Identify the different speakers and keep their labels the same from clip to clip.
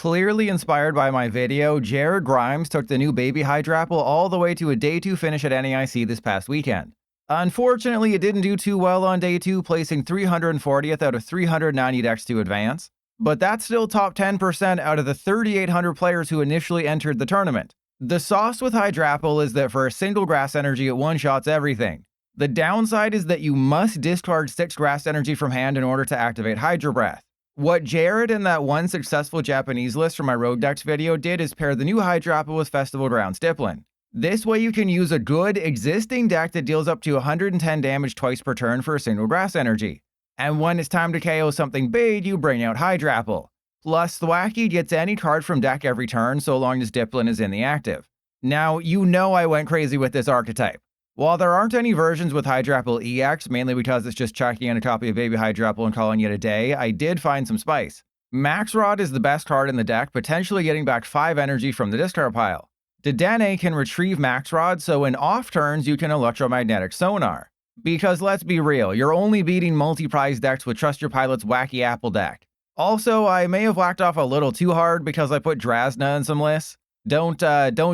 Speaker 1: clearly inspired by my video, Jared Grimes took the new baby Hydrapple all the way to a Day 2 finish at NAIC this past weekend. Unfortunately, it didn't do too well on Day 2, placing 340th out of 390 decks to advance, but that's still top 10% out of the 3,800 players who initially entered the tournament. The sauce with Hydrapple is that for a single Grass Energy, it one-shots everything. The downside is that you must discard 6 Grass Energy from hand in order to activate Hydro Breath. What Jared and that one successful Japanese list from my Rogue Decks video did is pair the new Hydrapple with Festival Grounds Dipplin. This way you can use a good existing deck that deals up to 110 damage twice per turn for a single Grass Energy. And when it's time to KO something big, you bring out Hydrapple. Plus, Thwackey gets any card from deck every turn so long as Dipplin is in the active. Now, you know I went crazy with this archetype. While there aren't any versions with Hydrapple EX, mainly because it's just chucking in a copy of Baby Hydrapple and calling it a day, I did find some spice. Max Rod is the best card in the deck, potentially getting back 5 energy from the discard pile. Dedenne can retrieve Max Rod, so in off turns you can Electromagnetic Sonar. Because let's be real, you're only beating multi-prize decks with Trust Your Pilot's wacky Apple deck. Also, I may have whacked off a little too hard because I put Drasna in some lists. Don't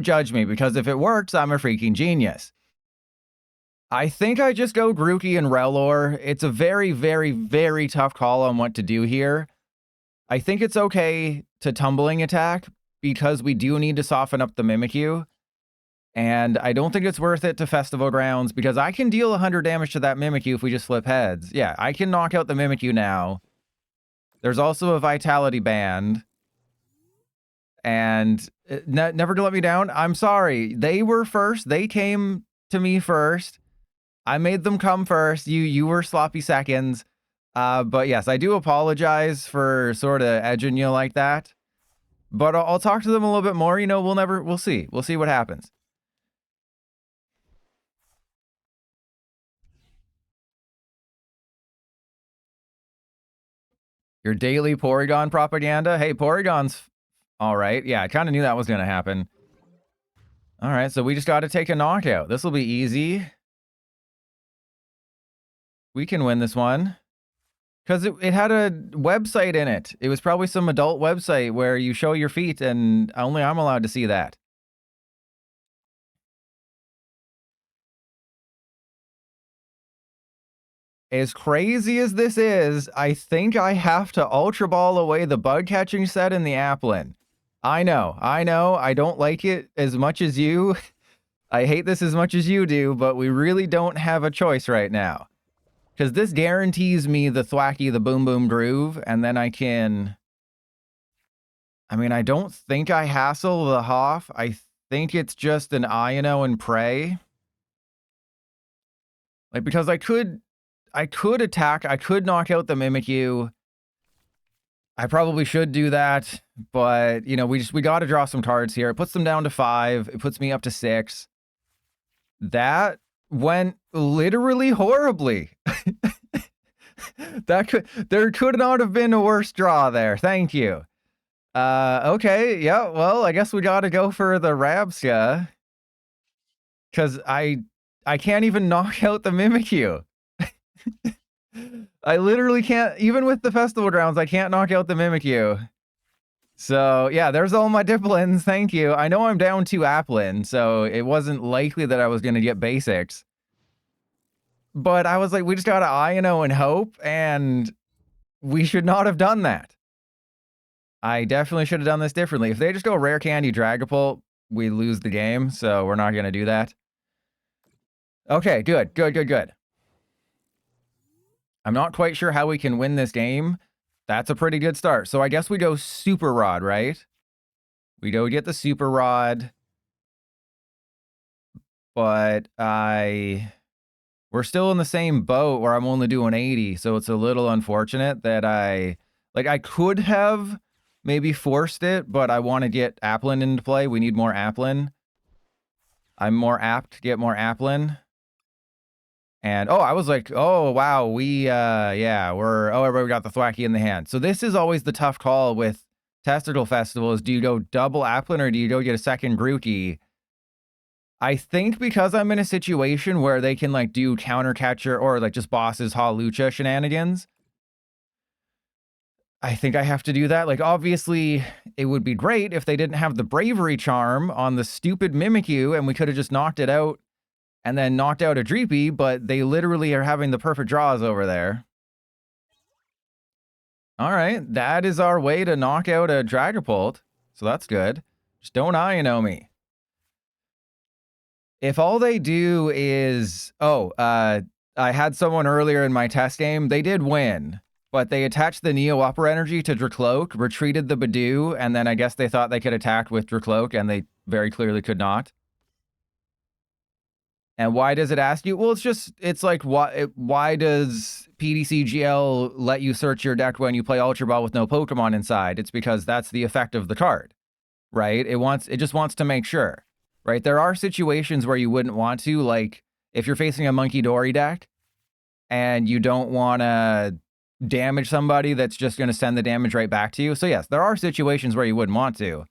Speaker 1: judge me, because if it works, I'm a freaking genius. I think I just go Grookey and Rellor. It's a very, very, very tough call on what to do here. I think it's okay to Tumbling Attack because we do need to soften up the Mimikyu. And I don't think it's worth it to Festival Grounds because I can deal 100 damage to that Mimikyu if we just flip heads. Yeah, I can knock out the Mimikyu now. There's also a Vitality Band. And never to let me down. I'm sorry. They were first. They came to me first. I made them come first. You were sloppy seconds. But yes, I do apologize for sort of edging you like that. But I'll talk to them a little bit more. You know, we'll see. We'll see what happens. Your daily Porygon propaganda? Hey, Porygon's all right. Yeah, I kind of knew that was going to happen. All right, so we just got to take a knockout. This will be easy. We can win this one. Because it had a website in it. It was probably some adult website where you show your feet and only I'm allowed to see that. As crazy as this is, I think I have to Ultra Ball away the Bug Catching Set in the Applin. I know. I don't like it as much as you. I hate this as much as you do, but we really don't have a choice right now. Because this guarantees me the Thwackey, the Boom Boom Groove, and then I can... I mean, I don't think I Hassel the Hoff. I think it's just an Iono and Prey. Like, because I could attack, I could knock out the Mimikyu. I probably should do that, but, you know, we got to draw some cards here. It puts them down to 5. It puts me up to 6. That went literally horribly. There could not have been a worse draw there. Thank you. Okay, yeah, well, I guess we gotta go for the Rabsca. Because I can't even knock out the Mimikyu. I literally can't, even with the Festival Grounds, I can't knock out the Mimikyu. So, yeah, there's all my Dipplins, thank you. I know I'm down 2 Applin, so it wasn't likely that I was going to get basics. But I was like, we just got to Iono and hope, and we should not have done that. I definitely should have done this differently. If they just go Rare Candy Dragapult, we lose the game, so we're not going to do that. Okay, good. I'm not quite sure how we can win this game. That's a pretty good start. So I guess we go Super Rod, right? We go get the Super Rod. But we're still in the same boat where I'm only doing 80. So it's a little unfortunate that I could have maybe forced it, but I want to get Applin into play. We need more Applin. I'm more apt to get more Applin. And, oh, I was like, oh, wow, everybody got the Thwackey in the hand. So this is always the tough call with Testicle Festivals. Do you go double Applin or do you go get a second Grookey? I think because I'm in a situation where they can, like, do counter catcher or, like, just bosses Hawlucha shenanigans, I think I have to do that. Like, obviously, it would be great if they didn't have the Bravery Charm on the stupid Mimikyu and we could have just knocked it out and then knocked out a Dreepy, but they literally are having the perfect draws over there. All right, that is our way to knock out a Dragapult, so that's good. Just don't Iono me. If all they do is... I had someone earlier in my test game, they did win, but they attached the Neo Upper Energy to Dracloak, retreated the Badoo, and then I guess they thought they could attack with Dracloak, and they very clearly could not. And why does it ask you? Well, it's like, why does PDCGL let you search your deck when you play Ultra Ball with no Pokemon inside? It's because that's the effect of the card, right? It just wants to make sure, right? There are situations where you wouldn't want to, like if you're facing a Monkey Dory deck and you don't want to damage somebody that's just going to send the damage right back to you. So yes, there are situations where you wouldn't want to.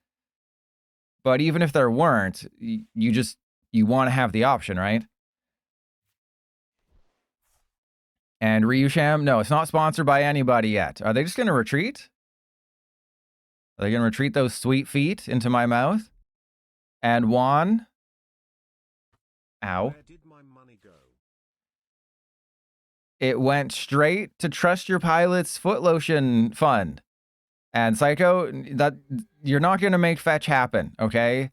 Speaker 1: But even if there weren't, you want to have the option, right? And Ryusham, no, it's not sponsored by anybody yet. Are they just going to retreat? Are they going to retreat those sweet feet into my mouth? And Juan? Ow.
Speaker 2: Where did my money go?
Speaker 1: It went straight to Trust Your Pilot's Foot Lotion Fund. And Psycho, that you're not going to make fetch happen, okay?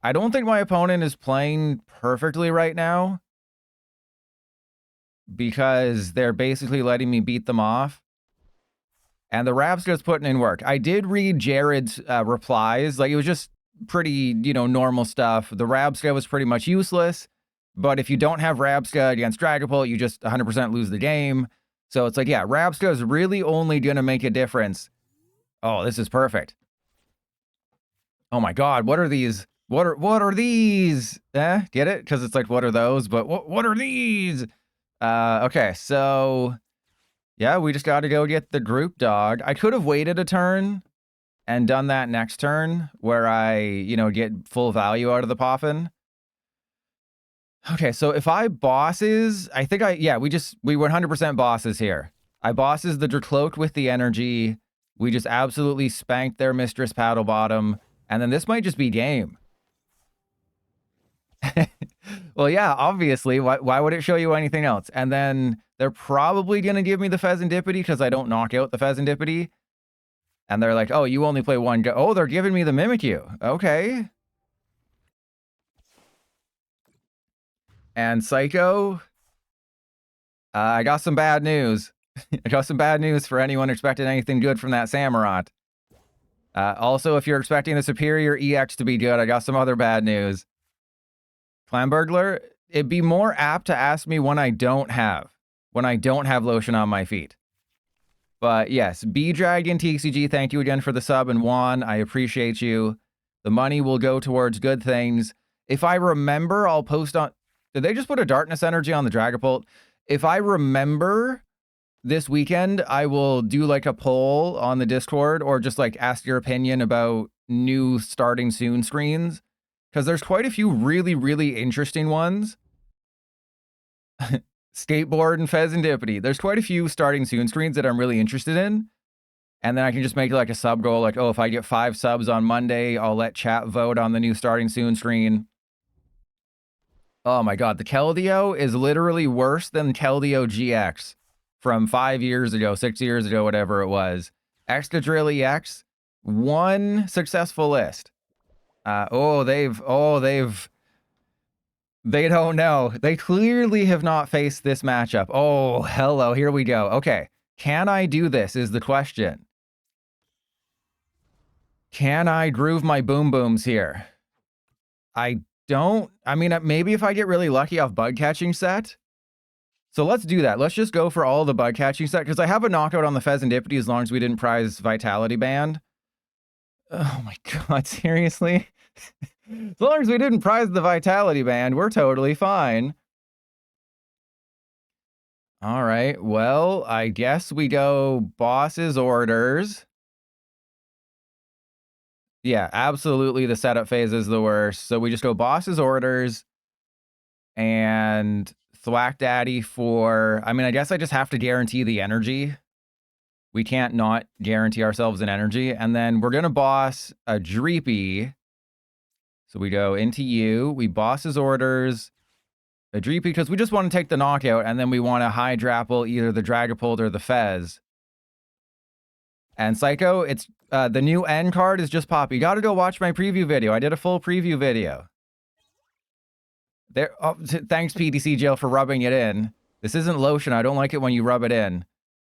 Speaker 1: I don't think my opponent is playing perfectly right now because they're basically letting me beat them off. And the Rabsca's putting in work. I did read Jared's replies. Like, it was just pretty, normal stuff. The Rabsca was pretty much useless. But if you don't have Rabsca against Dragapult, you just 100% lose the game. So it's like, yeah, Rabsca is really only going to make a difference. Oh, this is perfect. Oh my God, what are these? What are these? Get it? Because it's like, what are those? But what are these? Okay, so yeah, we just got to go get the group dog. I could have waited a turn and done that next turn where I, get full value out of the Poffin. Okay, so if I bosses, I think we 100% bosses here. I bosses the Dracloak with the energy. We just absolutely spanked their Mistress Paddle Bottom. And then this might just be game. Well, yeah, obviously. Why would it show you anything else? And then they're probably going to give me the Pheasantipity because I don't knock out the Pheasantipity. And they're like, oh, you only play one go. Oh, they're giving me the Mimikyu. Okay. And Psycho, I got some bad news. I got some bad news for anyone expecting anything good from that Samurott. Also, if you're expecting the Superior EX to be good, I got some other bad news. Clan Burglar, it'd be more apt to ask me when I don't have lotion on my feet. But yes, B-Dragon TCG, thank you again for the sub, and Juan, I appreciate you. The money will go towards good things. If I remember, I'll post on... Did they just put a Darkness Energy on the Dragapult? If I remember this weekend, I will do like a poll on the Discord or just like ask your opinion about new starting soon screens. Because there's quite a few really, really interesting ones. Skateboard and Pheasantipity. There's quite a few starting soon screens that I'm really interested in. And then I can just make like a sub goal. Like, oh, if I get 5 subs on Monday, I'll let chat vote on the new starting soon screen. Oh my God, the Keldeo is literally worse than Keldeo GX from 5 years ago, 6 years ago, whatever it was. Excadrill EX, 1 successful list. They don't know. They clearly have not faced this matchup. Oh, hello, here we go. Okay, can I do this is the question. Can I groove my boom booms here? I mean, maybe if I get really lucky off Bug Catching Set. So let's do that. Let's just go for all the Bug Catching Set, because I have a knockout on the Pheasantipity as long as we didn't prize Vitality Band. Oh my God, seriously? As long as we didn't prize the Vitality Band, we're totally fine. All right, well, I guess we go boss's orders. Yeah, absolutely the setup phase is the worst. So we just go boss's orders and Thwack Daddy for... I mean, I guess I just have to guarantee the energy. We can't not guarantee ourselves an energy. And then we're going to boss a Dreepy. So we go into you. We boss his orders. A Dreepy, because we just want to take the knockout. And then we want to Hydrapple either the Dragapult or the Fez. And Psycho, it's the new N card is just pop. You got to go watch my preview video. I did a full preview video. There. Oh, thanks, PDC Jail, for rubbing it in. This isn't lotion. I don't like it when you rub it in.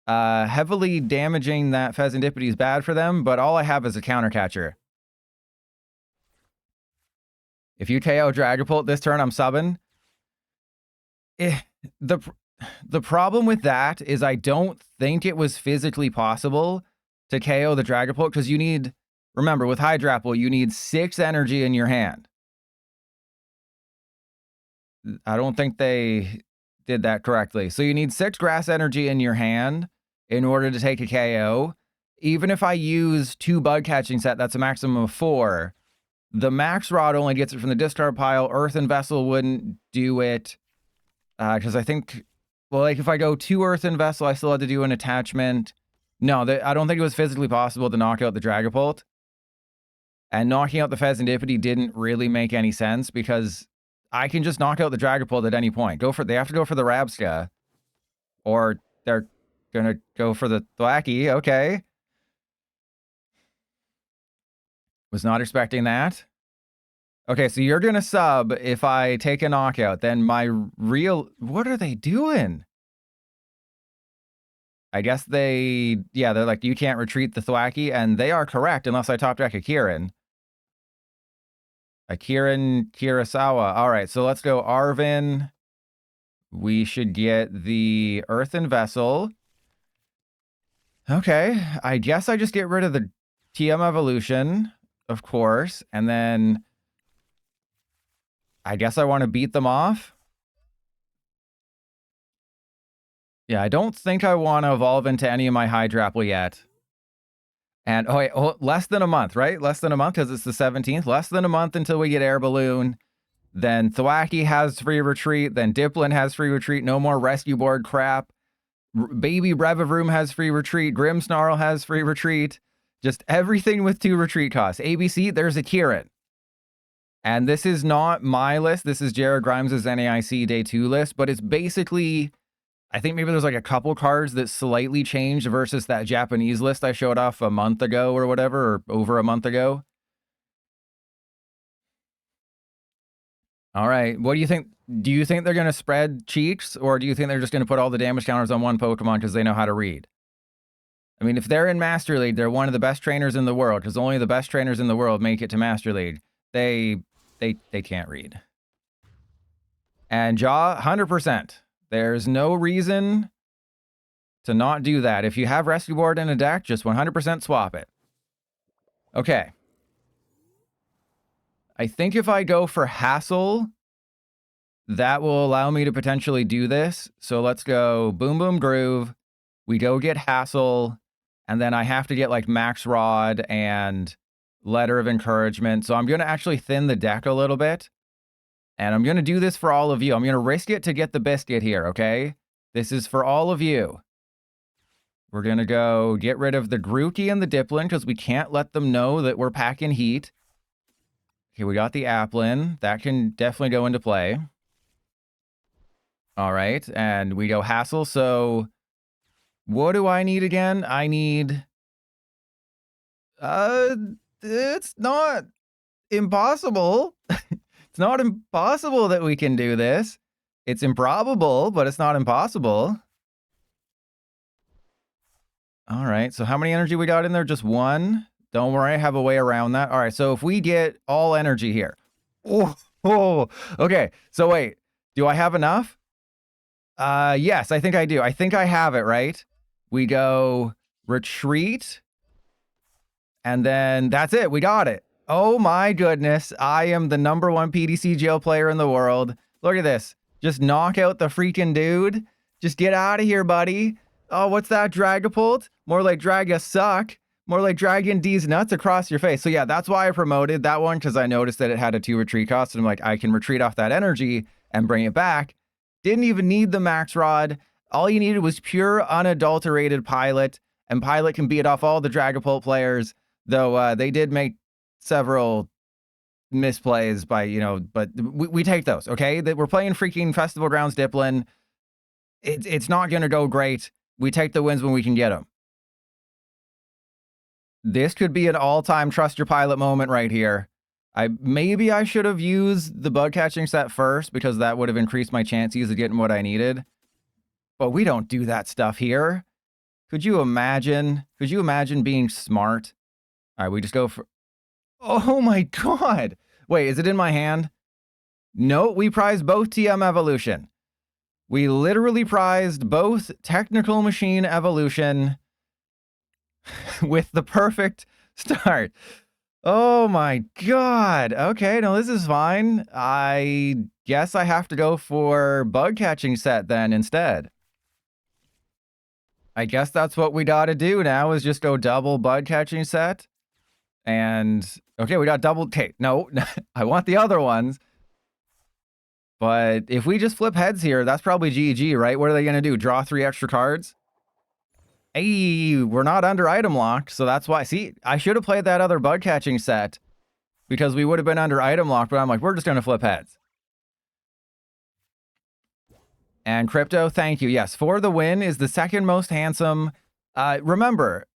Speaker 1: Heavily damaging that Pheasantipity is bad for them, but all I have is a counter catcher. If you KO Dragapult this turn, I'm subbing. The problem with that is I don't think it was physically possible to KO the Dragapult, because you need, remember, with Hydrapple, you need 6 energy in your hand. I don't think they did that correctly. So you need 6 grass energy in your hand in order to take a KO. Even if I use 2 bug catching set, that's a maximum of 4. The max rod only gets it from the discard pile. Earthen Vessel wouldn't do it. Because I think, well, like if I go 2 Earthen Vessel, I still had to do an attachment. No, I don't think it was physically possible to knock out the Dragapult. And knocking out the Pheasantipity didn't really make any sense, because I can just knock out the Dragapult at any point. They have to go for the Rabsca. Or they're gonna go for the Thwackey. Okay. Was not expecting that. Okay, so you're gonna sub if I take a knockout. Then my real... What are they doing? I guess they're like, you can't retreat the Thwackey, and they are correct unless I top deck a Kieran. A Kieran Kurosawa. All right, so let's go Arven. We should get the Earthen Vessel. Okay, I guess I just get rid of the TM Evolution, of course, and then I guess I want to beat them off. Yeah, I don't think I want to evolve into any of my Hydrapple yet. And, less than a month, right? Less than a month, because it's the 17th. Less than a month until we get Air Balloon. Then Thwackey has free retreat. Then Dipplin has free retreat. No more rescue board crap. Baby Brevivroom has free retreat. Grimmsnarl has free retreat. Just everything with 2 retreat costs. ABC, there's a Kieran. And this is not my list. This is Jared Grimes' NAIC Day 2 list. But it's basically... I think maybe there's like a couple cards that slightly changed versus that Japanese list I showed off a month ago or whatever, or over a month ago. All right. What do you think? Do you think they're going to spread cheeks, or do you think they're just going to put all the damage counters on one Pokemon because they know how to read? I mean, if they're in Master League, they're one of the best trainers in the world, because only the best trainers in the world make it to Master League. They can't read. And Jaw, 100%. There's no reason to not do that. If you have Rescue Board in a deck, just 100% swap it. Okay. I think if I go for Hassel, that will allow me to potentially do this. So let's go Boom Boom Groove. We go get Hassel, and then I have to get like Max Rod and Letter of Encouragement. So I'm going to actually thin the deck a little bit. And I'm going to do this for all of you. I'm going to risk it to get the biscuit here, okay? This is for all of you. We're going to go get rid of the Grookey and the Dipplin, because we can't let them know that we're packing heat. Okay, we got the Applin. That can definitely go into play. All right, and we go Hassel. So what do I need again? I need... it's not impossible. It's not impossible that we can do this. It's improbable, but it's not impossible. All right, so how many energy we got in there? Just 1. Don't worry, I have a way around that. All right, so if we get all energy here. Oh, okay. So wait, do I have enough? Yes, I think I do. I think I have it, right? We go retreat. And then that's it. We got it. Oh my goodness, I am the #1 PDC jail player in the world. Look at this. Just knock out the freaking dude. Just get out of here, buddy. Oh, what's that, Dragapult? More like drag a suck. More like dragging D's nuts across your face. So yeah, that's why I promoted that one, because I noticed that it had a 2 retreat cost. And I'm like, I can retreat off that energy and bring it back. Didn't even need the Max Rod. All you needed was pure unadulterated Pilot. and Pilot can beat off all the Dragapult players, though they did make several misplays by, you know, but we take those, okay? That we're playing freaking Festival Grounds Dipplin. It's not going to go great. We take the wins when we can get them. This could be an all-time trust your pilot moment right here. Maybe I should have used the bug catching set first because that would have increased my chances of getting what I needed. But we don't do that stuff here. Could you imagine? Could you imagine being smart? All right, we just go for... Oh my god! Wait, is it in my hand? No, we prized both TM Evolution. We literally prized both Technical Machine Evolution with the perfect start. Oh my god. Okay, no, this is fine. I guess I have to go for bug catching set then instead. I guess that's what we gotta do now is just go double bug catching set. And okay, we got double. Okay, no, I want the other ones. But if we just flip heads here, that's probably GG, right? What are they gonna do? Draw 3 extra cards? Hey, we're not under item lock, so that's why. See, I should have played that other bug catching set because we would have been under item lock, but I'm like, we're just going to flip heads. And Crypto, thank you. Yes, For the Win is the second most handsome. Remember,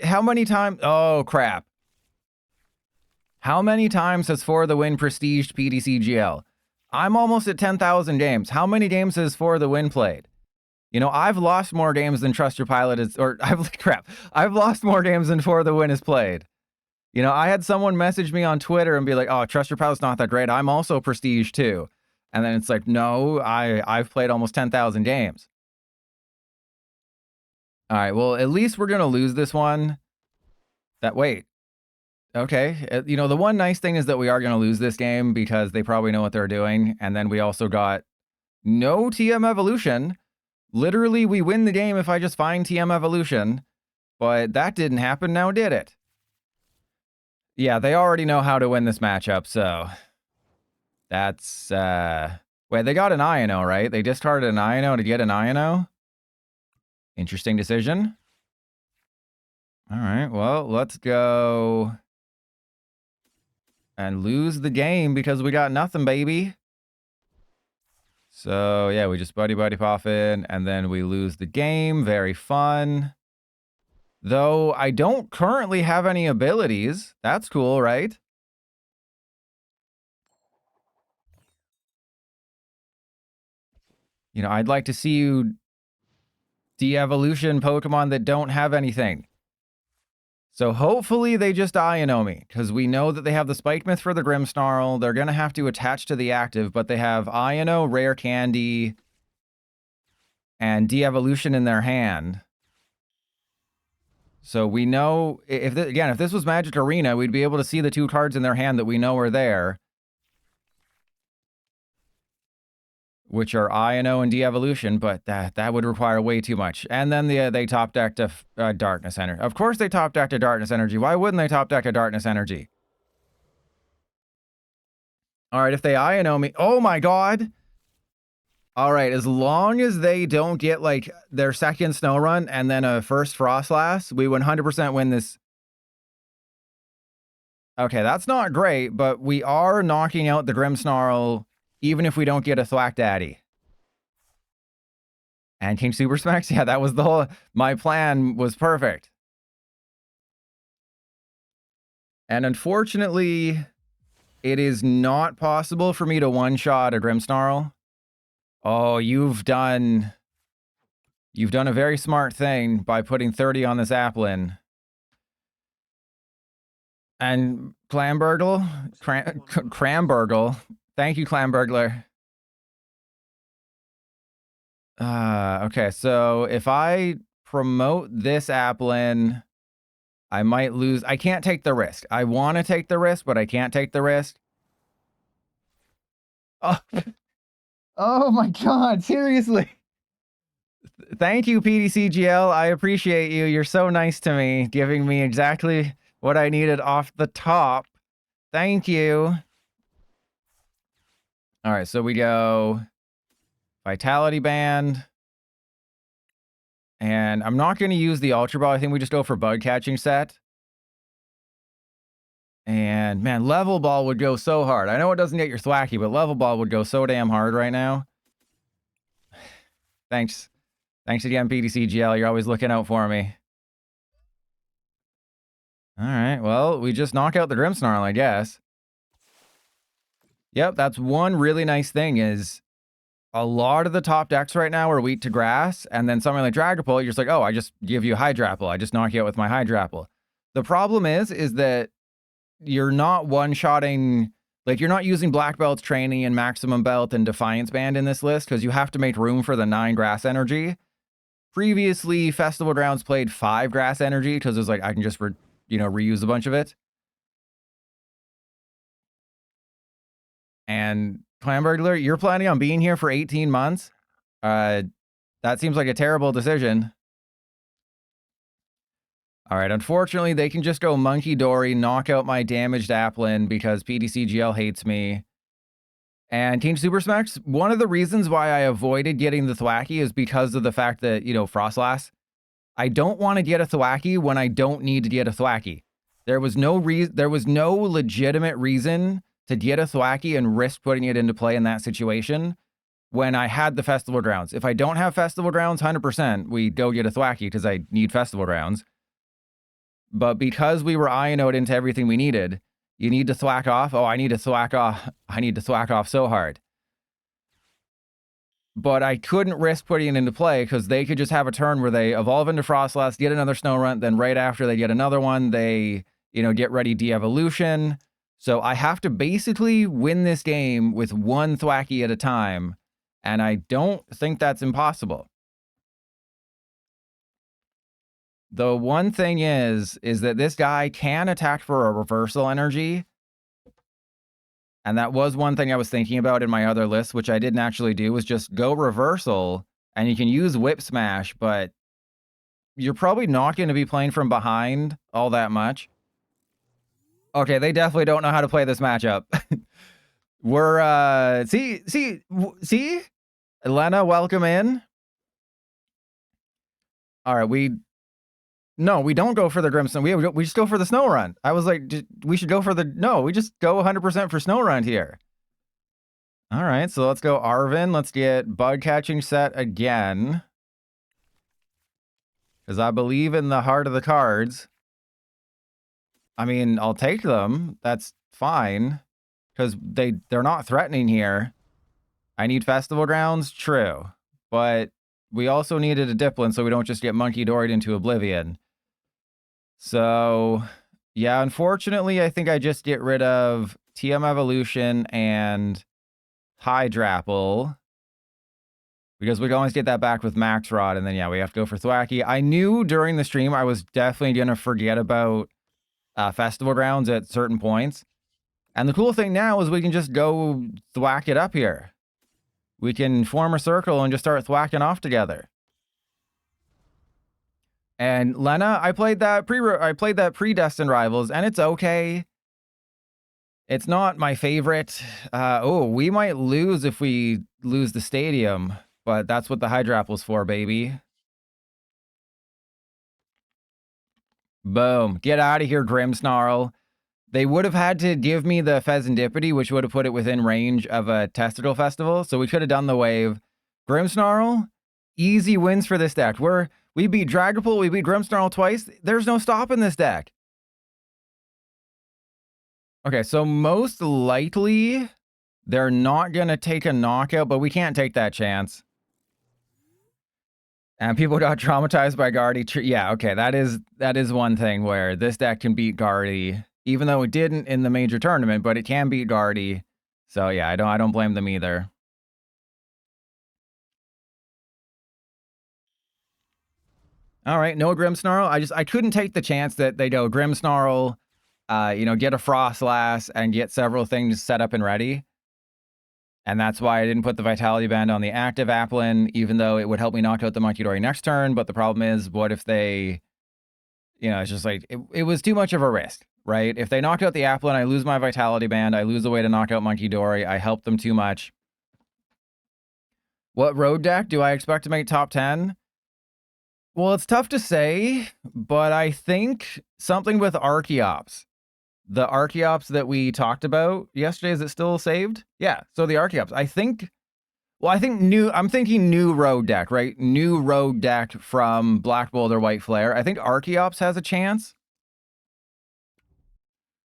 Speaker 1: how many times? Oh, crap. How many times has For the Win prestiged PTCGL? I'm almost at 10,000 games. How many games has For the Win played? You know, I've lost more games than Trust Your Pilot is, or I've lost more games than For the Win is played. You know, I had someone message me on Twitter and be like, oh, Trust Your Pilot's not that great. I'm also prestige too. And then it's like, no, I've played almost 10,000 games. All right, well, at least we're going to lose this one. Wait. Okay. You know, the one nice thing is that we are going to lose this game because they probably know what they're doing. And then we also got no TM Evolution. Literally, we win the game if I just find TM Evolution, but that didn't happen now, did it? Yeah, they already know how to win this matchup, so that's, wait, they got an Iono, right? They discarded an Iono to get an Iono? Interesting decision. All right, well, let's go and lose the game because we got nothing, baby. So, yeah, we just Buddy-Buddy Poffin, and then we lose the game. Very fun. Though I don't currently have any abilities. That's cool, right? You know, I'd like to see you de-evolution Pokemon that don't have anything. So hopefully they just Iono me, because we know that they have the Spike Myth for the Grimmsnarl. They're going to have to attach to the active, but they have Iono, Rare Candy, and de-evolution in their hand. So we know, if this was Magic Arena, we'd be able to see the 2 cards in their hand that we know are there, which are Iono and de-evolution, but that would require way too much. And then they top decked a Darkness Energy. Of course they top decked a Darkness Energy. Why wouldn't they top deck a Darkness Energy? All right, if they Iono me, oh my god. All right, as long as they don't get like their second Snow Run and then a first Frostlass, we 100% win this. Okay, that's not great, but we are knocking out the Grimmsnarl even if we don't get a Thwack Daddy. And King Super Smacks? Yeah, that was the whole... My plan was perfect. And unfortunately, it is not possible for me to one-shot a Grimmsnarl. Oh, you've done a very smart thing by putting 30 on this Applin. And Clamburgle? Cramburgle. Thank you, Clamburglar. Okay, so if I promote this Applin, I might lose. I can't take the risk. I want to take the risk, but I can't take the risk. Oh, oh my god, seriously. Thank you, PTCGL. I appreciate you. You're so nice to me, giving me exactly what I needed off the top. Thank you. All right, so we go Vitality Band. And I'm not going to use the Ultra Ball. I think we just go for Bug Catching Set. And, man, Level Ball would go so hard. I know it doesn't get your Thwackey, but Level Ball would go so damn hard right now. Thanks. Thanks again, PTCGL. You're always looking out for me. All right, well, we just knock out the Grimmsnarl, I guess. Yep, that's one really nice thing is a lot of the top decks right now are weak to grass, and then something like Dragapult, you're just like, oh, I just give you Hydrapple. I just knock you out with my Hydrapple. The problem is that you're not one-shotting, like you're not using Black Belt's Training and Maximum Belt and Defiance Band in this list because you have to make room for the 9 Grass Energy. Previously, Festival Grounds played 5 Grass Energy because it was like, I can just, reuse a bunch of it. And Clamburglar, you're planning on being here for 18 months? That seems like a terrible decision. All right, unfortunately, they can just go Monkey Dory, knock out my damaged Applin because PTCGL hates me. And Team Super Smacks, one of the reasons why I avoided getting the Thwackey is because of the fact that, Frostlass. I don't want to get a Thwackey when I don't need to get a Thwackey. There was no legitimate reason to get a Thwackey and risk putting it into play in that situation when I had the Festival Grounds. If I don't have Festival Grounds, 100%, we go get a Thwackey because I need Festival Grounds. But because we were Iono'd into everything we needed, you need to thwack off. Oh, I need to thwack off. I need to thwack off so hard. But I couldn't risk putting it into play because they could just have a turn where they evolve into Frostlass, get another Snorunt, then right after they get another one, they, get ready de-evolution. So I have to basically win this game with one Thwackey at a time, and I don't think that's impossible. The one thing is that this guy can attack for a reversal energy. And that was one thing I was thinking about in my other list, which I didn't actually do, was just go reversal, and you can use Whip Smash, but you're probably not going to be playing from behind all that much. Okay, they definitely don't know how to play this matchup. We're, see? Lana, welcome in. All right, no, we don't go for the Grimmsnarl. We just go for the Snorunt. I was like, we should go for we just go 100% for Snorunt here. All right, so let's go Arven. Let's get Bug Catching Set again. Because I believe in the heart of the cards. I mean, I'll take them. That's fine. Because they're not threatening here. I need Festival Grounds? True. But we also needed a Dipplin so we don't just get Monkey Doried into oblivion. So, yeah, unfortunately, I think I just get rid of TM Evolution and Hydrapple. Because we can always get that back with Max Rod, and then, yeah, we have to go for Thwackey. I knew during the stream I was definitely going to forget about Festival Grounds at certain points. And the cool thing now is we can just go thwack it up here. We can form a circle and just start thwacking off together. And Lana, I played that Predestined Rivals, and it's okay. It's not my favorite. We might lose if we lose the stadium, but that's what the Hydrapple's for, baby. Boom. Get out of here, Grimmsnarl. They would have had to give me the Pheasantipity, which would have put it within range of a Testicle Festival, so we could have done the wave. Grimmsnarl, easy wins for this deck. We beat Dragapult, we beat Grimmsnarl twice. There's no stopping this deck. Okay, so most likely they're not going to take a knockout, but we can't take that chance. And people got traumatized by Guardy. Yeah, okay, that is one thing where this deck can beat Guardy, even though it didn't in the major tournament, but it can beat Guardy. So yeah, I don't blame them either. All right, no Grimmsnarl. I couldn't take the chance that they go Grimmsnarl, get a Frostlass and get several things set up and ready. And that's why I didn't put the Vitality Band on the active Applin, even though it would help me knock out the Monkey Dory next turn. But the problem is, what if they, it's just like, it was too much of a risk, right? If they knock out the Applin, I lose my Vitality Band, I lose a way to knock out Monkey Dory, I help them too much. What road deck do I expect to make top 10? Well, it's tough to say, but I think something with Archeops. The Archeops that we talked about yesterday, is it still saved? Yeah, so the Archeops. I think, well, I'm thinking new road deck, right? New road deck from Black Boulder White Flare. I think Archeops has a chance.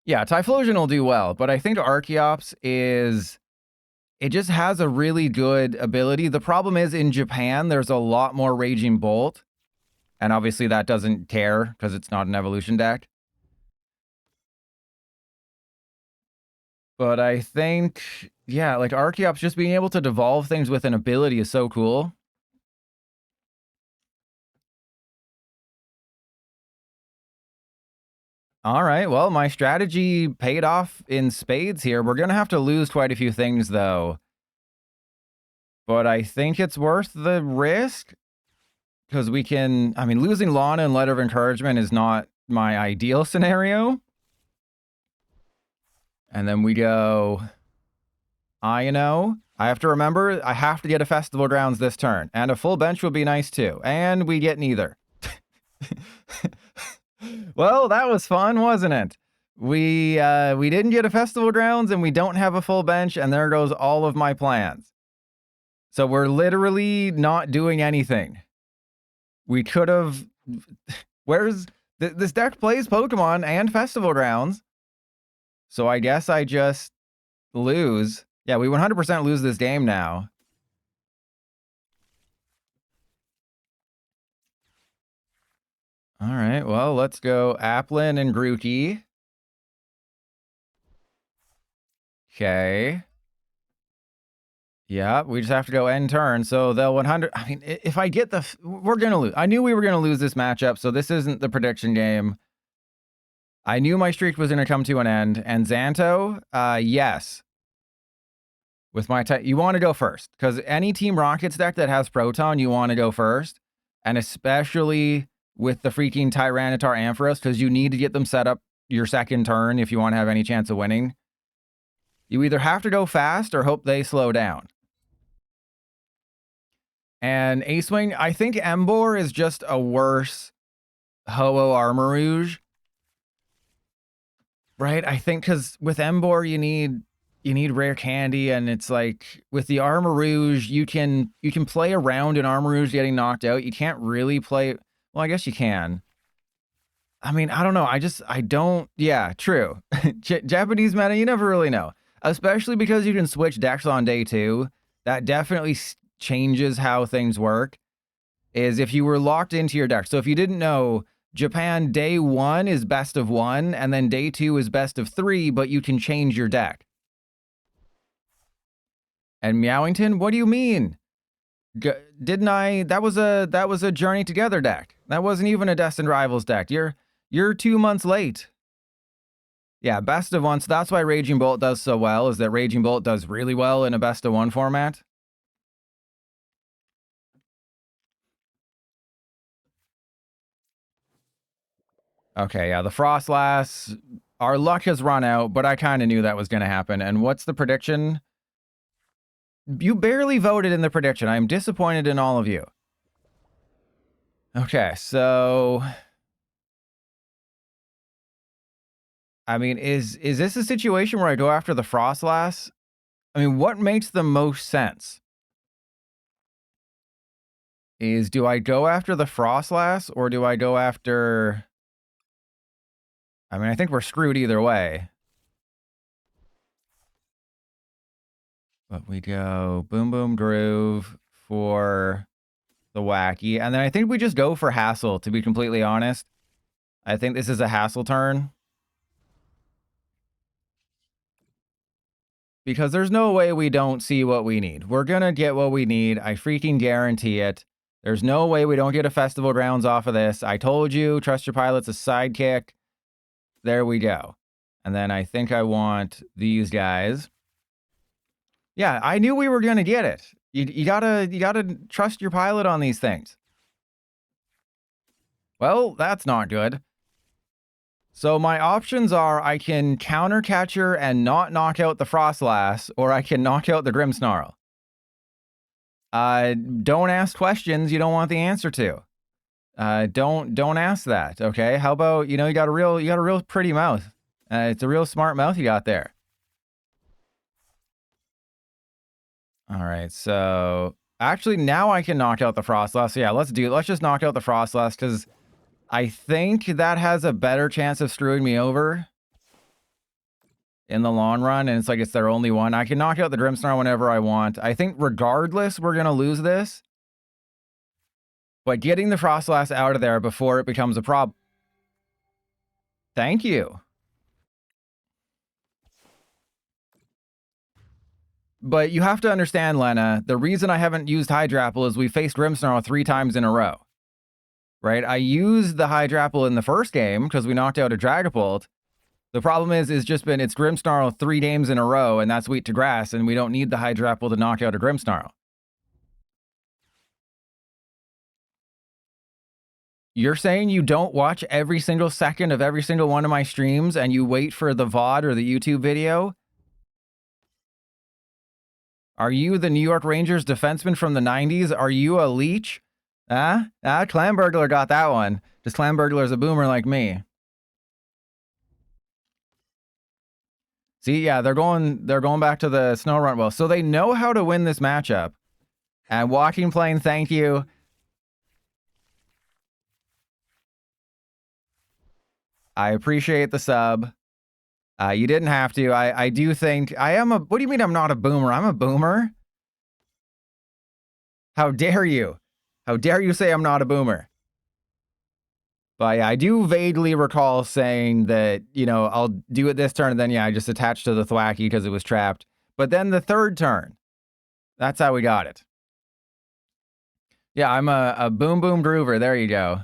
Speaker 1: Yeah, Typhlosion will do well, but I think Archeops it just has a really good ability. The problem is in Japan, there's a lot more Raging Bolt. And obviously that doesn't care because it's not an evolution deck. But I think, yeah, like Archeops just being able to devolve things with an ability is so cool. All right, well, my strategy paid off in spades here. We're going to have to lose quite a few things, though. But I think it's worth the risk. Because we can, I mean, losing Lana and Letter of Encouragement is not my ideal scenario. And then we go Iono. I have to remember, I have to get a Festival Grounds this turn. And a full bench would be nice too. And we get neither. Well, that was fun, wasn't it? We didn't get a Festival Grounds and we don't have a full bench, and there goes all of my plans. So we're literally not doing anything. We could have... Where's... This deck plays Pokemon and Festival Grounds. So I guess I just lose. Yeah, we 100% lose this game now. All right, well, let's go Applin and Grookey. Okay. Yeah, we just have to go end turn. So they'll 100... I mean, if I get the... We're going to lose. I knew we were going to lose this matchup, so this isn't the prediction game. I knew my streak was going to come to an end. And Xanto, yes. With my... You want to go first. Because any Team Rockets deck that has Proton, you want to go first. And especially with the freaking Tyranitar Ampharos, because you need to get them set up your second turn if you want to have any chance of winning. You either have to go fast or hope they slow down. And Ace Wing, I think Emboar is just a worse Ho-Oh Armarouge. Right? I think because with Emboar you need rare candy, and it's like with the Armarouge, you can play around an Armarouge getting knocked out. You can't really play... Well, I guess you can. I mean, I don't know. I don't... Yeah, true. Japanese meta, you never really know. Especially because you can switch decks on day 2. That definitely changes how things work. Is if you were locked into your deck. So if you didn't know, Japan day 1 is best of 1, and then day 2 is best of 3, but you can change your deck. And Meowington, what do you mean? Didn't I? That was a Journey Together deck. That wasn't even a Destined Rivals deck. You're 2 months late. Yeah, best of 1. So that's why Raging Bolt does so well, is that Raging Bolt does really well in a best of 1 format. Okay, yeah, the Frostlass. Our luck has run out, but I kind of knew that was going to happen. And what's the prediction? You barely voted in the prediction. I am disappointed in all of you. Okay, so... I mean, is this a situation where I go after the Frostlass? I mean, what makes the most sense? Do I go after the Frostlass, or do I go after... I mean, I think we're screwed either way. But we go Boom Boom Groove for the Thwackey. And then I think we just go for Hassel, to be completely honest. I think this is a Hassel turn. Because there's no way we don't see what we need. We're going to get what we need. I freaking guarantee it. There's no way we don't get a Festival Grounds off of this. I told you, trust your pilot's a sidekick. There we go. And then I think I want these guys. Yeah, I knew we were going to get it. You gotta trust your pilot on these things. Well, that's not good. So my options are I can counter catcher and not knock out the Frostlass, or I can knock out the Grimmsnarl. Don't ask questions you don't want the answer to. Don't ask that, okay? How about, you know, you got a real pretty mouth. It's a real smart mouth you got there. All right, so actually now I can knock out the Frostlass. So yeah, let's just knock out the Frostlass because I think that has a better chance of screwing me over in the long run, and it's their only one. I can knock out the Grimmsnarl whenever I want. I think regardless, we're gonna lose this. But getting the Frostlass out of there before it becomes a problem. Thank you. But you have to understand, Lana, the reason I haven't used Hydrapple is we faced Grimmsnarl 3 times in a row. Right? I used the Hydrapple in the first game because we knocked out a Dragapult. The problem is it's Grimmsnarl 3 games in a row, and that's weak to grass, and we don't need the Hydrapple to knock out a Grimmsnarl. You're saying you don't watch every single second of every single one of my streams and you wait for the VOD or the YouTube video? Are you the New York Rangers defenseman from the 90s? Are you a leech? Clamburglar got that one. Just Clamburglar's a boomer like me. See, yeah, they're going back to the snow run. Well, so they know how to win this matchup. And Walking Plane, thank you. I appreciate the sub. You didn't have to. I do think I am a... What do you mean I'm not a boomer? I'm a boomer? How dare you? How dare you say I'm not a boomer? But yeah, I do vaguely recall saying that, you know, I'll do it this turn, and then, yeah, I just attached to the Thwackey because it was trapped. But then the third turn, that's how we got it. Yeah, I'm a boom boom groover. There you go.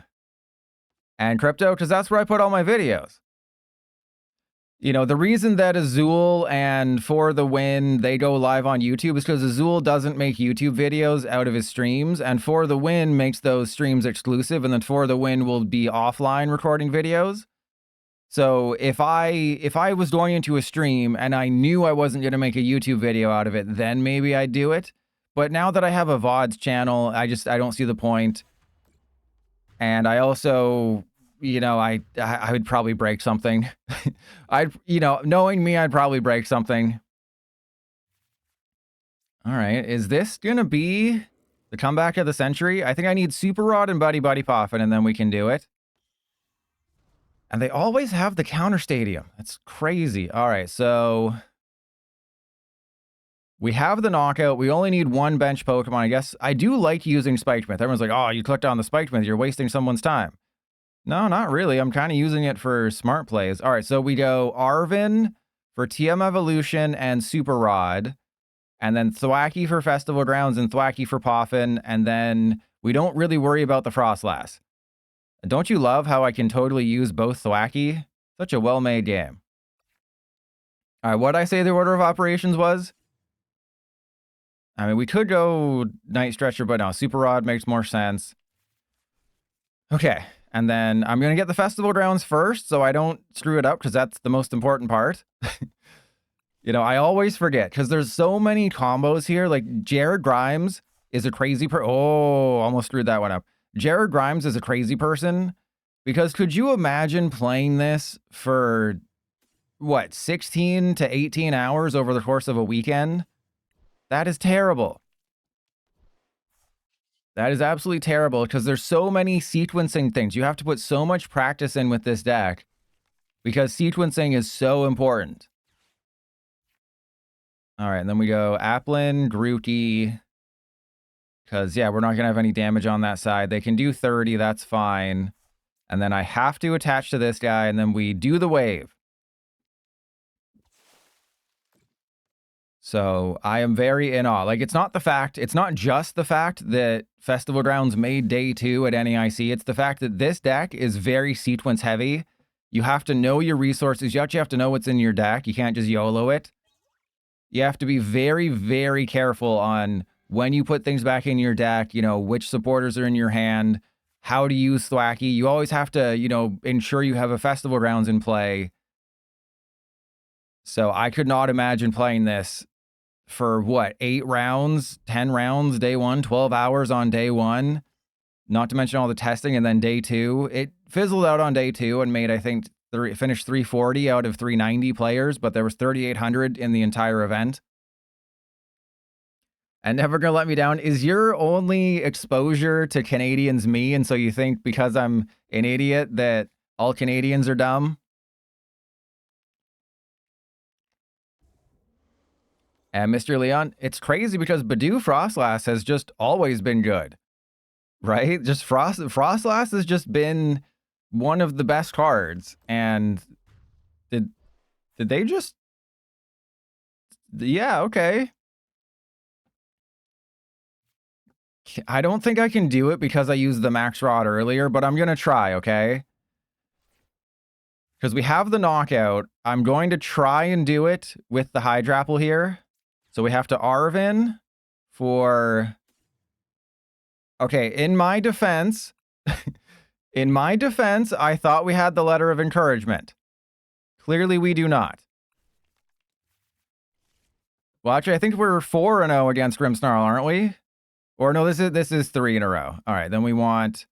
Speaker 1: And Crypto, because that's where I put all my videos. You know, the reason that Azul and For the Win, they go live on YouTube is because Azul doesn't make YouTube videos out of his streams, and For the Win makes those streams exclusive, and then For the Win will be offline recording videos. So if I was going into a stream and I knew I wasn't going to make a YouTube video out of it, then maybe I'd do it. But now that I have a VODs channel, I don't see the point. And I also, you know, I would probably break something. Knowing me, I'd probably break something. All right, is this gonna be the comeback of the century? I think I need Super Rod and Buddy-Buddy Poffin, and then we can do it. And they always have the counter stadium. That's crazy. All right, so we have the knockout. We only need 1 bench Pokemon. I guess I do like using Spiked Myth. Everyone's like, oh, you clicked on the Spiked Myth. You're wasting someone's time. No, not really. I'm kind of using it for smart plays. All right, so we go Arven for TM Evolution and Super Rod, and then Thwackey for Festival Grounds and Thwackey for Poffin, and then we don't really worry about the Frostlass. Don't you love how I can totally use both Thwackey? Such a well-made game. All right, what did I say the order of operations was? I mean, we could go Night Stretcher, but no, Super Rod makes more sense. Okay, and then I'm going to get the Festival Grounds first so I don't screw it up because that's the most important part. You know, I always forget because there's so many combos here. Like, Jared Grimes is a crazy almost screwed that one up. Jared Grimes is a crazy person because could you imagine playing this for, what, 16 to 18 hours over the course of a weekend? That is terrible. That is absolutely terrible because there's so many sequencing things. You have to put so much practice in with this deck because sequencing is so important. All right, and then we go Applin, Grookey, because, yeah, we're not going to have any damage on that side. They can do 30, that's fine. And then I have to attach to this guy, and then we do the wave. So I am very in awe. Like, it's not just the fact that Festival Grounds made day 2 at NAIC. It's the fact that this deck is very sequence heavy. You have to know your resources. You actually have to know what's in your deck. You can't just YOLO it. You have to be very, very careful on when you put things back in your deck, you know, which supporters are in your hand, how to use Thwackey. You always have to, you know, ensure you have a Festival Grounds in play. So I could not imagine playing this for what, 8 rounds, 10 rounds day 1, 12 hours on day 1. Not to mention all the testing, and then day 2, it fizzled out on day 2 and made, I think, finished 340 out of 390 players, but there was 3,800 in the entire event. And never gonna let me down. Is your only exposure to Canadians me, and so you think because I'm an idiot that all Canadians are dumb? And Mr. Leon, it's crazy because Badoo Frostlass has just always been good, right? Just Frostlass has just been one of the best cards. And did they just? Yeah, okay. I don't think I can do it because I used the Max Rod earlier, but I'm gonna try, okay? Because we have the knockout. I'm going to try and do it with the Hydrapple here. So we have to Arven for... Okay, in my defense, I thought we had the Letter of Encouragement. Clearly we do not. Well, actually, I think we're 4-0 against Grimmsnarl, aren't we? Or no, this is 3 in a row. All right, then we want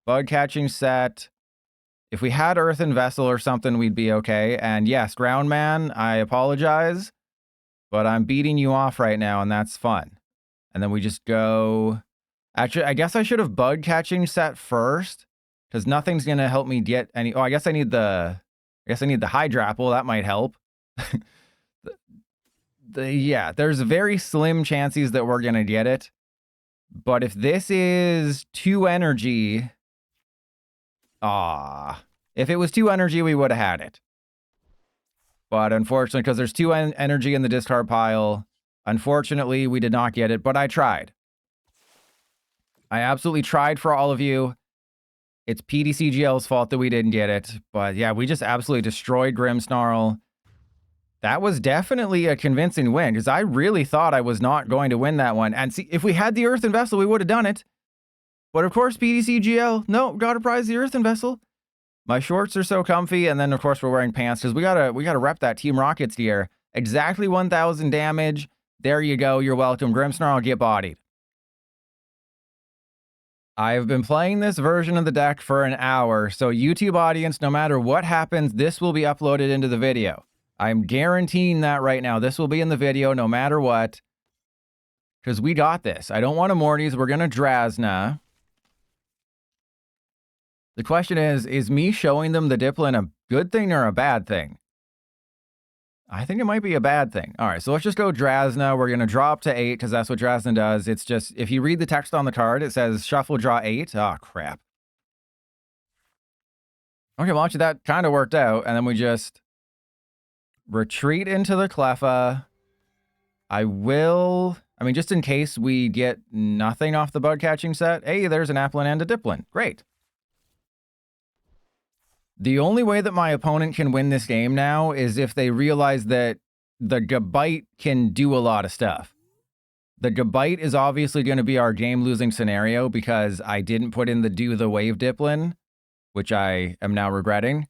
Speaker 1: Bug Catching Set. If we had Earthen Vessel or something, we'd be okay. And yes, Ground Man, I apologize. But I'm beating you off right now, and that's fun. And then we just go... Actually, I guess I should have Bug Catching Set first, because nothing's going to help me get any... Oh, I guess I need the Hydrapple. That might help. Yeah, there's very slim chances that we're going to get it. But if this is 2 energy... If it was 2 energy, we would have had it. But unfortunately, because there's 2 energy in the discard pile, unfortunately, we did not get it, but I tried. I absolutely tried for all of you. It's PDCGL's fault that we didn't get it. But yeah, we just absolutely destroyed Grimmsnarl. That was definitely a convincing win, because I really thought I was not going to win that one. And see, if we had the Earthen Vessel, we would have done it. But of course, PDCGL, no, gotta prize the Earthen Vessel. My shorts are so comfy, and then of course we're wearing pants because we gotta rep that Team Rockets gear. Exactly 1,000 damage. There you go. You're welcome. Grimmsnarl, get bodied. I've been playing this version of the deck for an hour, so YouTube audience, no matter what happens, this will be uploaded into the video. I'm guaranteeing that right now. This will be in the video no matter what, because we got this. I don't want a Morty's. We're gonna Drasna. The question is me showing them the Dipplin a good thing or a bad thing? I think it might be a bad thing. All right, so let's just go Drasna. We're going to draw up to 8 because that's what Drasna does. It's just, if you read the text on the card, it says shuffle, draw 8. Oh, crap. Okay, well, actually, that kind of worked out. And then we just retreat into the Cleffa. I mean, just in case we get nothing off the Bug Catching Set. Hey, there's an Applin and a Dipplin. Great. The only way that my opponent can win this game now is if they realize that the Gabite can do a lot of stuff. The Gabite is obviously going to be our game-losing scenario because I didn't put in the Do the Wave Dipplin, which I am now regretting.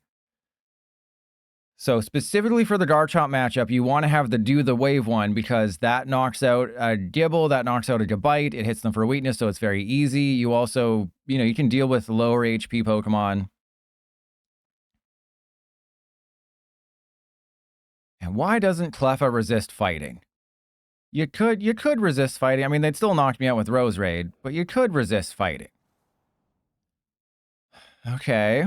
Speaker 1: So specifically for the Garchomp matchup, you want to have the Do the Wave one because that knocks out a Gibble, that knocks out a Gabite, it hits them for weakness, so it's very easy. You also, you can deal with lower HP Pokemon. And why doesn't Cleffa resist fighting? You could resist fighting. I mean, they'd still knock me out with Rose Raid, but you could resist fighting. Okay.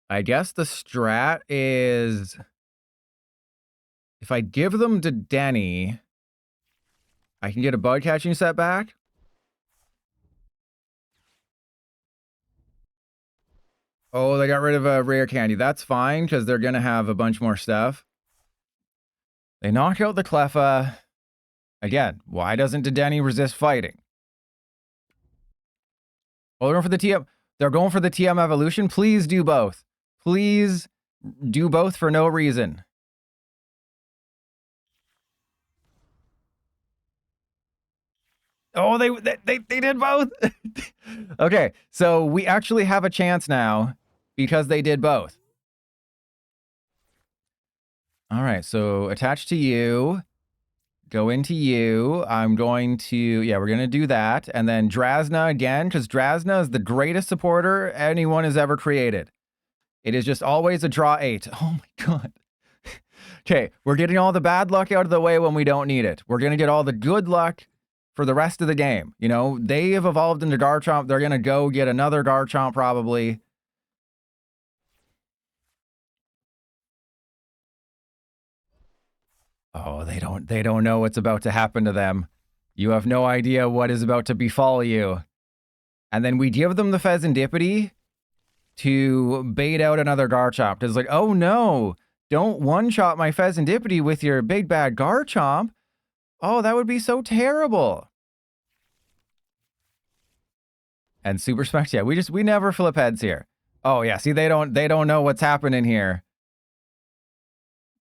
Speaker 1: I guess the strat is if I give them to Denny, I can get a Bug Catching Set back. Oh, they got rid of a rare candy. That's fine, because they're going to have a bunch more stuff. They knock out the Cleffa. Again, why doesn't Dedenne resist fighting? Oh, they're going for the TM. They're going for the TM evolution. Please do both. Please do both for no reason. Oh, they did both. Okay, so we actually have a chance now because they did both. All right, so attach to you. Go into you. I'm going to, yeah, we're going to do that. And then Drasna again, because Drasna is the greatest supporter anyone has ever created. It is just always a draw 8. Oh my god. Okay, we're getting all the bad luck out of the way when we don't need it. We're going to get all the good luck for the rest of the game. You know, they have evolved into Garchomp. They're going to go get another Garchomp probably. Oh, they don't know what's about to happen to them. You have no idea what is about to befall you. And then we give them the Pheasantipity to bait out another Garchomp. It's like, oh no, don't one-shot my Pheasantipity with your big bad Garchomp. Oh, that would be so terrible. And Super Specs, yeah, we never flip heads here. Oh yeah, see, they don't know what's happening here.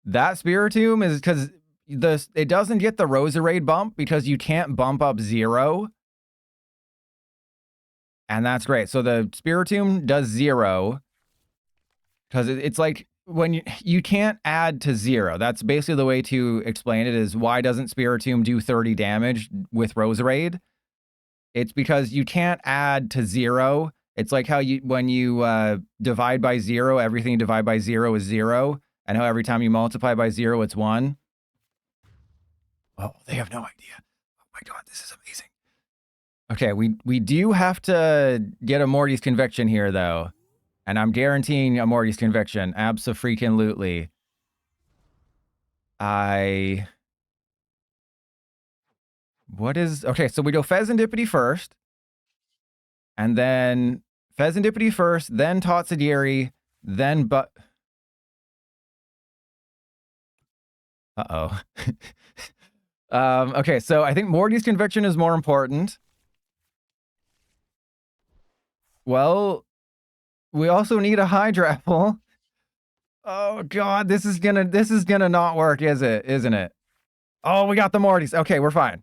Speaker 1: That Spiritomb is because it doesn't get the Roserade bump because you can't bump up 0. And that's great. So the Spiritomb does 0 because it's like when you can't add to 0. That's basically the way to explain it is why doesn't Spiritomb do 30 damage with Roserade? It's because you can't add to 0. It's like how when you divide by 0, everything you divide by 0 is 0. And how every time you multiply by 0, it's 1. Oh, they have no idea. Oh my god, this is amazing. Okay, we do have to get a Morty's Conviction here, though. And I'm guaranteeing a Morty's Conviction. Abso-freaking-lutely. What is... Okay, so we go Pheasantipity first. And then Pheasantipity first, then TATSUGIRI, then Uh-oh. Okay, so I think Morty's Conviction is more important. Well, we also need a Hydrapple. Oh god, this is gonna not work, isn't it? Oh, we got the Morty's. Okay, we're fine.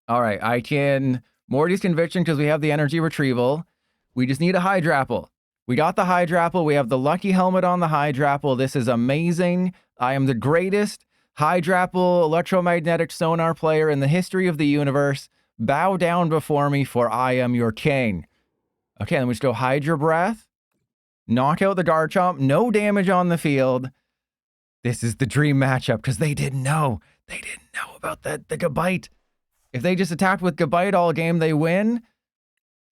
Speaker 1: All right, I can Morty's Conviction because we have the energy retrieval. We just need a Hydrapple. We got the Hydrapple. We have the lucky helmet on the Hydrapple. This is amazing. I am the greatest Hydrapple electromagnetic sonar player in the history of the universe. Bow down before me, for I am your king. Okay, then we just go Hydra Breath. Knock out the Garchomp. No damage on the field. This is the dream matchup because they didn't know. They didn't know about the Gabite. If they just attacked with Gabite all game, they win.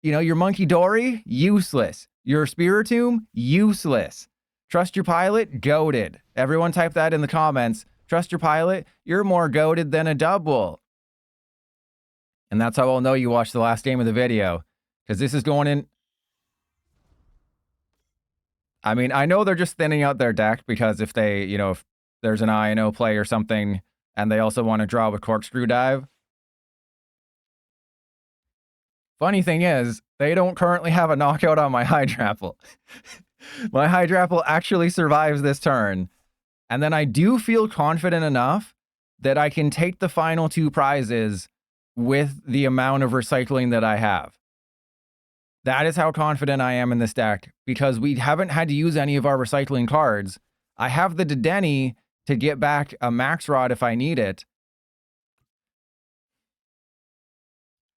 Speaker 1: You know, your Monkey Dory, useless. Your Spiritomb, useless. Trust your pilot, goated. Everyone type that in the comments. Trust your pilot, you're more goated than a double. And that's how I'll know you watched the last game of the video. Because this is going in... I mean, I know they're just thinning out their deck because if they, you know, if there's an Iono play or something and they also want to draw with Corkscrew Dive. Funny thing is, they don't currently have a knockout on my Hydrapple. My Hydrapple actually survives this turn. And then I do feel confident enough that I can take the final 2 prizes with the amount of recycling that I have. That is how confident I am in this deck, because we haven't had to use any of our recycling cards. I have the Dedenne to get back a Max Rod if I need it.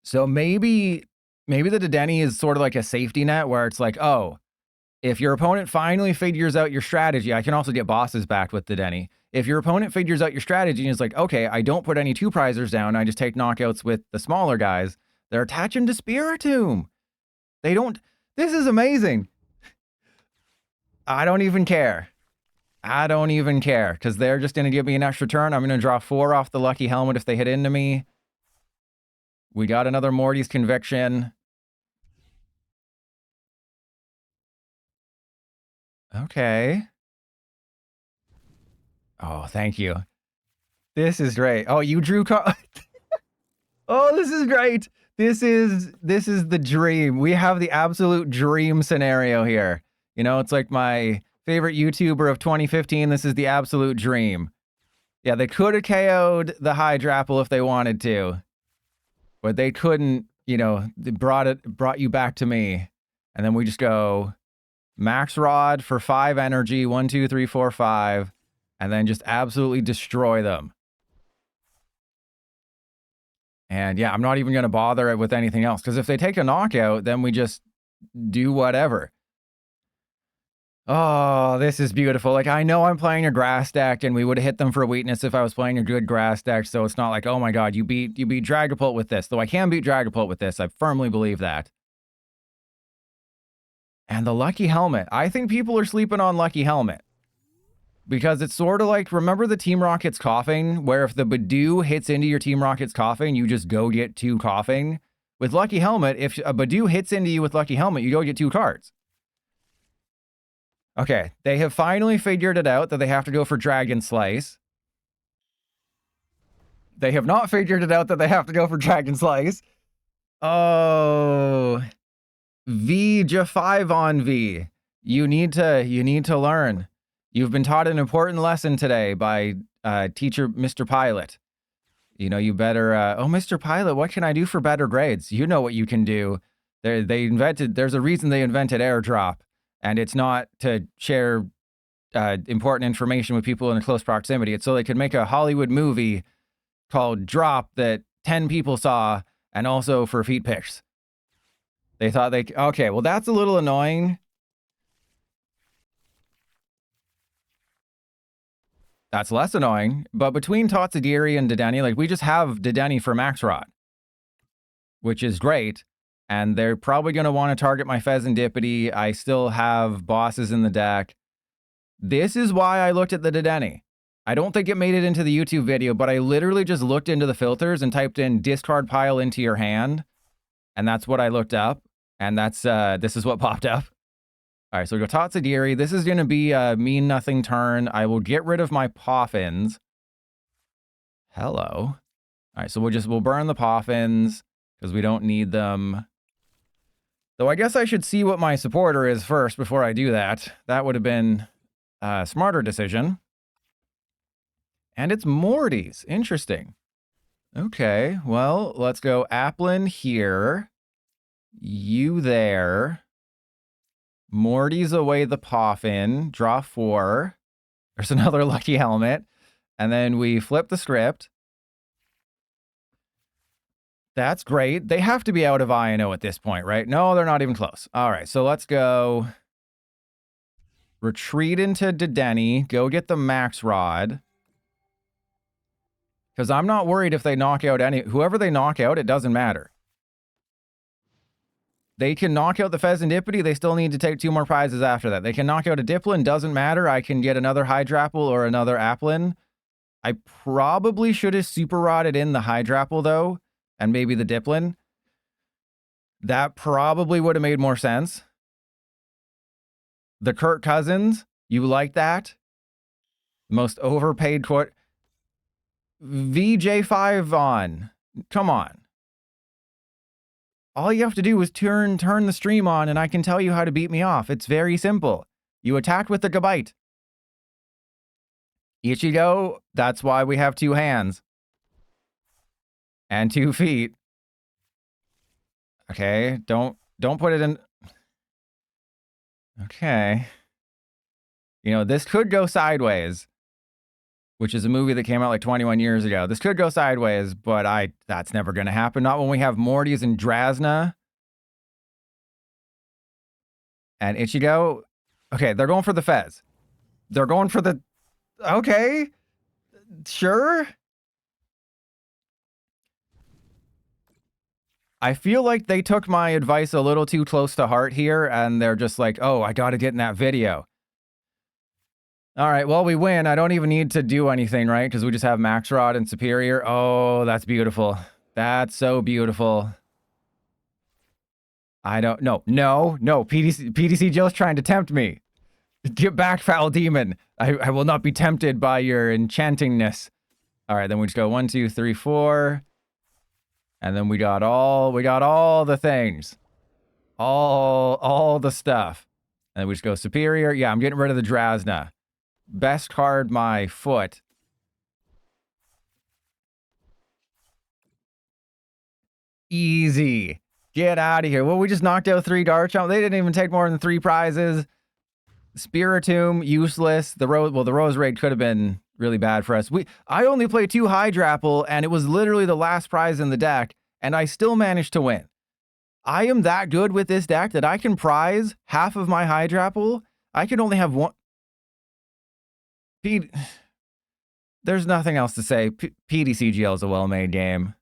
Speaker 1: So maybe the Dedenne is sort of like a safety net where it's like, oh, if your opponent finally figures out your strategy, I can also get bosses back with Dedenne. If your opponent figures out your strategy and is like, okay, I don't put any 2-prizers down, I just take knockouts with the smaller guys, they're attaching to Spiritomb. They don't... This is amazing. I don't even care. I don't even care, because they're just going to give me an extra turn. I'm going to draw 4 off the lucky helmet if they hit into me. We got another Morty's Conviction. Okay. Oh, thank you. This is great. Oh, you drew... Oh, this is great. This is the dream. We have the absolute dream scenario here. You know, it's like my favorite YouTuber of 2015. This is the absolute dream. Yeah, they could have KO'd the Hydrapple if they wanted to, but they couldn't. You know, they brought you back to me, and then we just go Max Rod for 5 energy, 1, 2, 3, 4, 5, and then just absolutely destroy them. And yeah, I'm not even going to bother with anything else. Because if they take a knockout, then we just do whatever. Oh, this is beautiful. Like, I know I'm playing a grass deck, and we would have hit them for a weakness if I was playing a good grass deck. So it's not like, oh my god, you beat Dragapult with this. Though I can beat Dragapult with this. I firmly believe that. And the Lucky Helmet. I think people are sleeping on Lucky Helmet. Because it's sort of like, remember the Team Rocket's Coughing? Where if the Badoo hits into your Team Rocket's Coughing, you just go get 2 Coughing. With Lucky Helmet, if a Badoo hits into you with Lucky Helmet, you go get 2 cards. Okay, they have finally figured it out that they have to go for Dragon Slice. They have not figured it out that they have to go for Dragon Slice. Oh... V, J5 on V. You need to learn. You've been taught an important lesson today by teacher Mr. Pilot. You know, you better, oh, Mr. Pilot, what can I do for better grades? You know what you can do. There's a reason they invented airdrop, and it's not to share important information with people in close proximity. It's so they could make a Hollywood movie called Drop that 10 people saw, and also for feet pics. They thought they... Okay, well, that's a little annoying. That's less annoying. But between TATSUGIRI and Dedenne, like, we just have Dedenne for Max Rod. Which is great. And they're probably going to want to target my Pheasantipity. I still have bosses in the deck. This is why I looked at the Dedenne. I don't think it made it into the YouTube video, but I literally just looked into the filters and typed in discard pile into your hand. And that's what I looked up. And that's, this is what popped up. All right, so we go TATSUGIRI. This is going to be a mean nothing turn. I will get rid of my Poffins. Hello. All right, so we'll burn the Poffins because we don't need them. Though I guess I should see what my supporter is first before I do that. That would have been a smarter decision. And it's Morty's. Interesting. Okay, well, let's go Applin here. You there. Morty's away the Poffin. Draw 4. There's another Lucky Helmet. And then we flip the script. That's great. They have to be out of Iono at this point, right? No, they're not even close. All right, so let's go. Retreat into Dedenne. Go get the Max Rod. Because I'm not worried if they knock out whoever they knock out, it doesn't matter. They can knock out the Pheasantipity, they still need to take 2 more prizes after that. They can knock out a Dipplin, doesn't matter. I can get another Hydrapple or another Applin. I probably should have super rodded in the Hydrapple though, and maybe the Dipplin. That probably would have made more sense. The Kirk Cousins, you like that? Most overpaid court. VJ5 on. Come on. All you have to do is turn the stream on and I can tell you how to beat me off. It's very simple. You attack with the Gabite. Ichigo, that's why we have 2 hands. And 2 feet. Okay, don't put it in. Okay. You know, this could go sideways. Which is a movie that came out like 21 years ago. This could go sideways, but that's never going to happen. Not when we have Morty's and Drasna. And Ichigo. Okay, they're going for the Fez. They're going for the... Okay. Sure. I feel like they took my advice a little too close to heart here, and they're just like, oh, I got to get in that video. All right, well, we win. I don't even need to do anything, right? Because we just have Max Rod and Superior. Oh, that's beautiful. That's so beautiful. I don't... No. PDC Joe's trying to tempt me. Get back, foul demon. I will not be tempted by your enchantingness. All right, then we just go 1, 2, 3, 4. And then we got all the things. All the stuff. And then we just go Superior. Yeah, I'm getting rid of the Drasna. Best card, my foot. Easy. Get out of here. Well, we just knocked out 3 Garchomp. They didn't even take more than 3 prizes. Spiritomb, useless. The Rose Raid could have been really bad for us. I only play 2 Hydrapple, and it was literally the last prize in the deck, and I still managed to win. I am that good with this deck that I can prize half of my Hydrapple. I can only have one. There's nothing else to say. PDCGL is a well-made game.